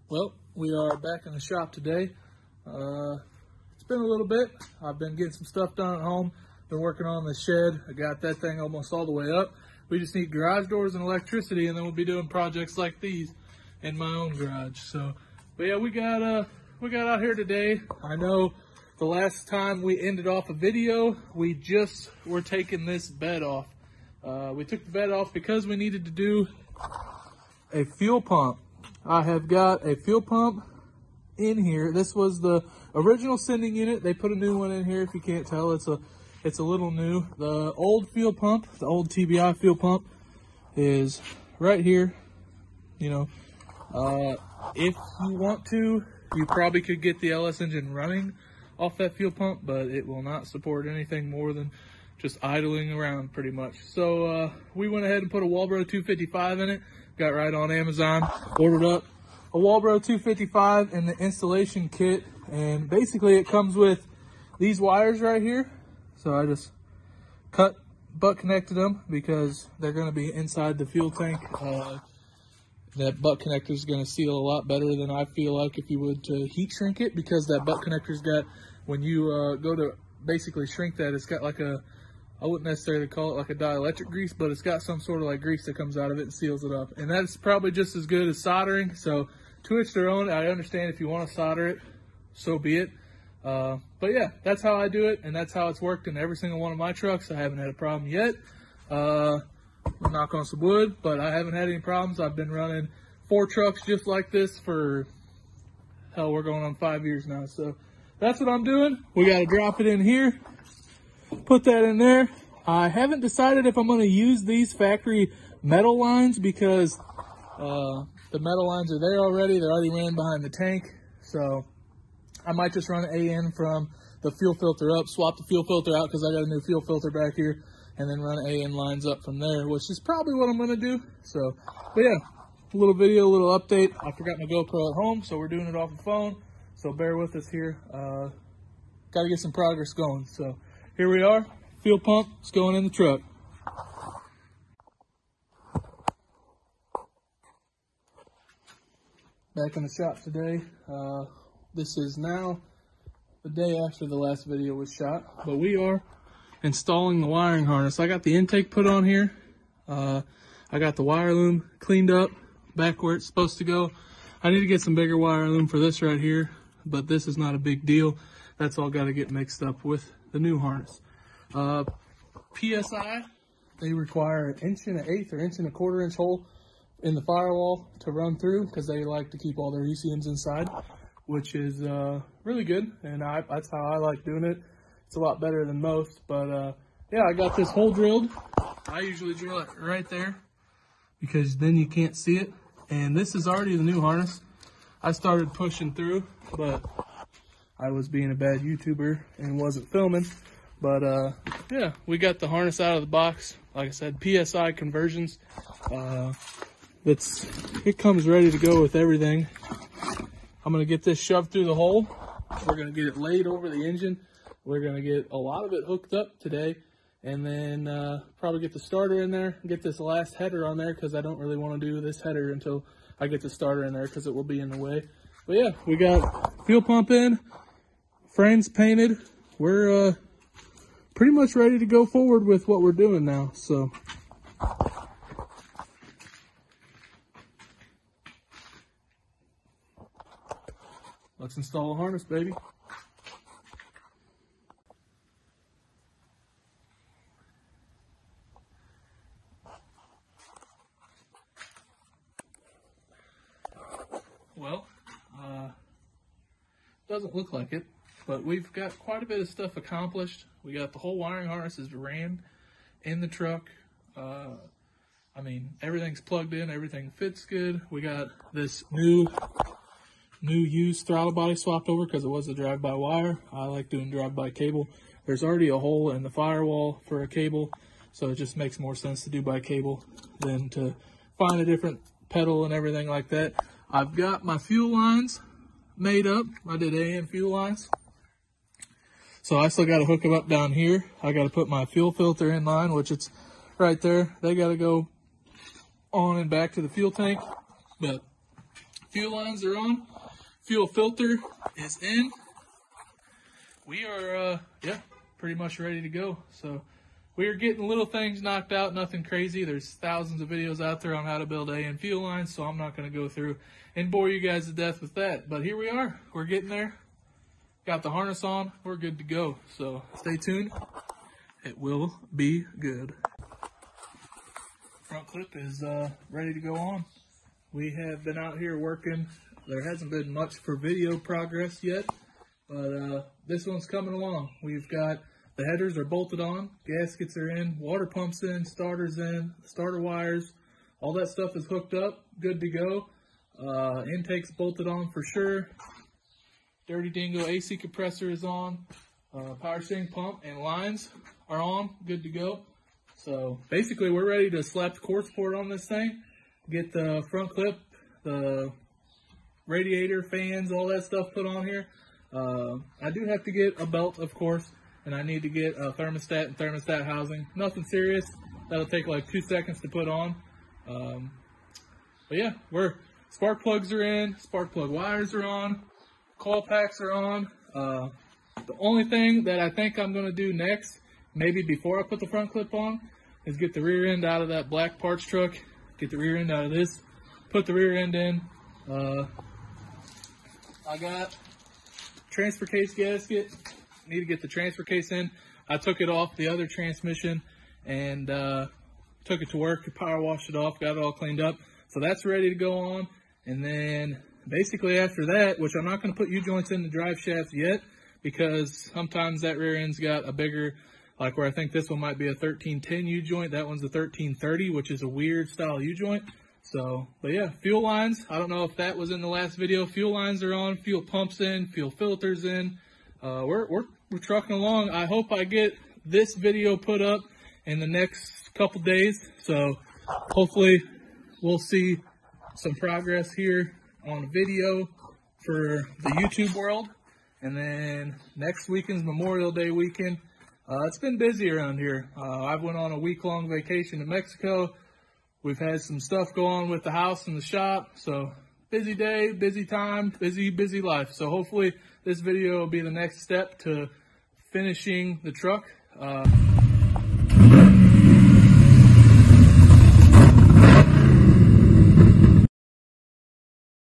Well, we are back in the shop today. It's been a little bit. I've been getting some stuff done at home. Been working on the shed. I got that thing almost all the way up. We just need garage doors and electricity, and then we'll be doing projects like these in my own garage. So, but yeah, we got out here today. I know the last time we ended off a video, we just were taking this bed off. We took the bed off because we needed to do a fuel pump. I have got a fuel pump in here. This was the original sending unit. They put a new one in here. If you can't tell, it's a little new. The old fuel pump, the old TBI fuel pump, is right here. You know, if you want to, you probably could get the LS engine running off that fuel pump, but it will not support anything more than just idling around pretty much. So we went ahead and put a Walbro 255 in it. Got right on Amazon, ordered up a Walbro 255 and the installation kit, and basically it comes with these wires right here. So I just butt connected them because they're going to be inside the fuel tank. That butt connector is going to seal a lot better than I feel like if you would to heat shrink it, because that butt connector's got, when you go to basically shrink that, it's got like a, I wouldn't necessarily call it like a dielectric grease, but it's got some sort of like grease that comes out of it and seals it up. And that's probably just as good as soldering. So to each their own. I understand if you want to solder it, so be it. But yeah, that's how I do it, and that's how it's worked in every single one of my trucks. I haven't had a problem yet. I'll knock on some wood, but I haven't had any problems. I've been running 4 trucks just like this for, hell, we're going on 5 years now. So that's what I'm doing. We got to drop it in here. Put that in there. I haven't decided if I'm going to use these factory metal lines because the metal lines are there already. They're already ran behind the tank. So I might just run AN from the fuel filter up, swap the fuel filter out because I got a new fuel filter back here, and then run AN lines up from there, which is probably what I'm going to do. So, but yeah, a little video, a little update. I forgot my GoPro at home, so we're doing it off the phone. So bear with us here. Got to get some progress going. So here we are, fuel pump, it's going in the truck. Back in the shop today. This is now the day after the last video was shot, but we are installing the wiring harness. I got the intake put on here. I got the wire loom cleaned up back where it's supposed to go. I need to get some bigger wire loom for this right here, but this is not a big deal. That's all got to get mixed up with the new harness. PSI, they require an 1.1/8 or 1.25 inch hole in the firewall to run through because they like to keep all their ECMs inside, which is really good, and that's how I like doing it. It's a lot better than most, but yeah, I got this hole drilled. I usually drill it right there because then you can't see it, and this is already the new harness. I started pushing through, but I was being a bad YouTuber and wasn't filming. But yeah, we got the harness out of the box. Like I said, PSI conversions. It comes ready to go with everything. I'm gonna get this shoved through the hole. We're gonna get it laid over the engine. We're gonna get a lot of it hooked up today, and then probably get the starter in there and get this last header on there because I don't really want to do this header until I get the starter in there because it will be in the way. But yeah, we got fuel pump in, frames painted. We're pretty much ready to go forward with what we're doing now. So let's install a harness, baby. Well, doesn't look like it, but we've got quite a bit of stuff accomplished. We got the whole wiring harnesses ran in the truck. I mean, everything's plugged in, everything fits good. We got this new used throttle body swapped over because it was a drive-by wire. I like doing drive-by cable. There's already a hole in the firewall for a cable, so it just makes more sense to do by cable than to find a different pedal and everything like that. I've got my fuel lines made up. I did AN fuel lines. So I still got to hook them up down here. I got to put my fuel filter in line, which it's right there. They got to go on and back to the fuel tank. But Fuel lines are on. Fuel filter is in. We are, yeah, pretty much ready to go. So we are getting little things knocked out, nothing crazy. There's thousands of videos out there on how to build AN fuel lines, so I'm not going to go through and bore you guys to death with that. But here we are. We're getting there. Got the harness on. We're good to go. So stay tuned. It will be good. Front clip is ready to go on. We have been out here working. There hasn't been much for video progress yet, but this one's coming along. We've got the headers are bolted on, gaskets are in, water pumps in, starters in, starter wires, all that stuff is hooked up, good to go. Intake's bolted on for sure. Dirty Dingo AC compressor is on. Power steering pump and lines are on, good to go. So basically we're ready to slap the core support on this thing, get the front clip, the radiator, fans, all that stuff put on here. I do have to get a belt, of course, and I need to get a thermostat and thermostat housing. Nothing serious. That'll take like 2 seconds to put on. But yeah, spark plugs are in, spark plug wires are on, coil packs are on. The only thing that I think I'm going to do next, maybe before I put the front clip on, is get the rear end out of that black parts truck, get the rear end out of this, put the rear end in. I got transfer case gasket. Need to get the transfer case in. I took it off the other transmission and took it to work, power washed it off, got it all cleaned up. So that's ready to go on. And then basically after that, which I'm not going to put U-joints in the drive shaft yet, because sometimes that rear end's got a bigger, like where I think this one might be a 1310 U-joint. That one's a 1330, which is a weird style U-joint. So, but yeah, fuel lines. I don't know if that was in the last video. Fuel lines are on, fuel pumps in, fuel filters in. We're trucking along. I hope I get this video put up in the next couple days. So hopefully we'll see some progress here on video for the YouTube world. And then next weekend's Memorial Day weekend. It's been busy around here. I went on a week-long vacation to Mexico. We've had some stuff go on with the house and the shop. So busy day, busy time, busy life. So hopefully this video will be the next step to finishing the truck.